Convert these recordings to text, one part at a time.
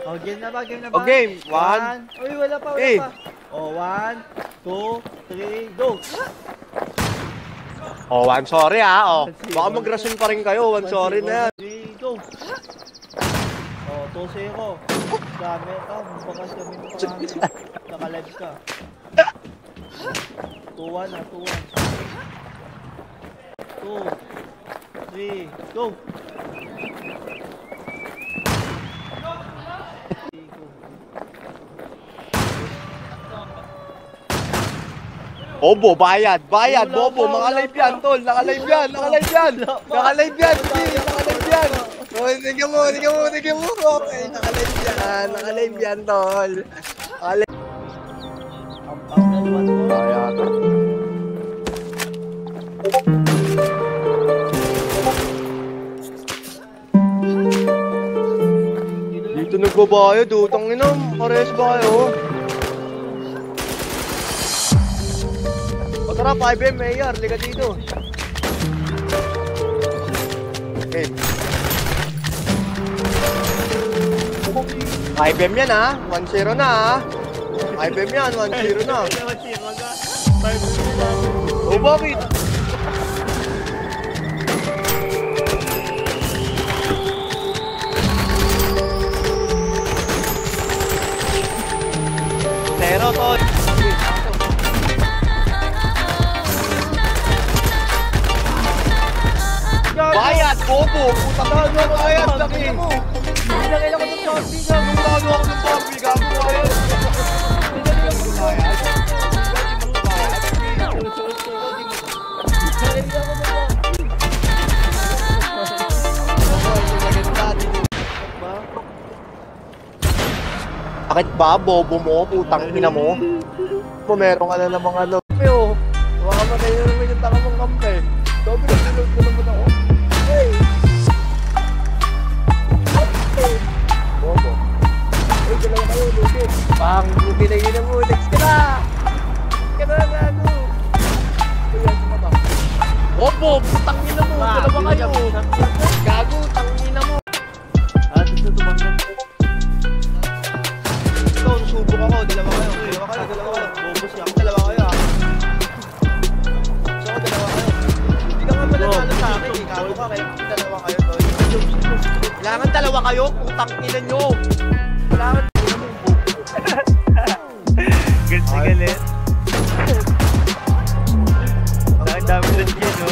Oh, game na ba? Game na ba? Oh, game. One. Uy, wala pa, wala pa. Oh, 1, 2, 3, go! Oh, one sorry ah. Oh, baka mag-rason pa rin kayo. One sorry na yan. 3, go! Oh, 2-0. Dami ka, bakas kami pa. Naka-live ka. 2-1 na, 2-1. 2, 3, go! Bobo, bayad, Bobo, mga live yan, tol, naka-live yan, naka-live yan, naka-live yan, naka-live yan. Oh, tignan mo, okay, naka-live yan, tol. Dito nagbabayad, utang ina, pares ba kayo? Tara, 5M, Mayor. Liga dito. Okay. 5M yan, ha? 1-0 na, ha? 5M yan, 1-0 na. O, bakit? Zero, tol. Bayad, Bobo! Putang na nyo, bayad, laki! Hindi na kailangan ng zombie ka! Gumano ako ng zombie ka! Bayad! Bakit ba, Bobo mo? Putang ina mo? Meron ka na namang ano. Baka matay na naman yung taka mong kampe. Sabi na sinod ko naman ako. Bobo. Uy, dalawa kayo, Lugin. Pang, binigay na mo. Next ka na! Ka na, gago. Uy, yan, suma ba? Bobo, putang ina mo. Dalawa kayo. Gago, tangina mo. Dito tumanggan. Ito, susubok ako. Dalawa kayo. Dalawa kayo. Bobo siya. Dalawa kayo, ha? So, dalawa kayo. Hindi ka nga mananalo sa akin. Gago ka kayo. Dalawa kayo, tol. Kailangan dalawa kayo. Putang ina nyo. Kailangan Galit na galit. Ang dami na siya, no?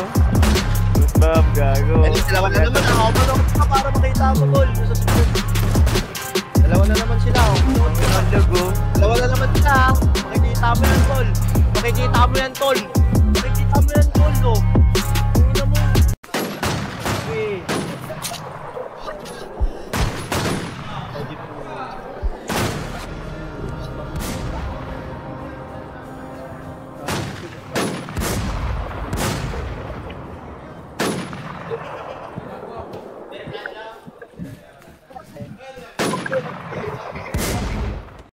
Bam, gago. Dalawa na naman ako. Manok ka para makita mo, tol. Dalawa na naman sila, oh. Ang logo. Dalawa na naman sila. Makikita mo yan, tol. Makikita mo yan, tol.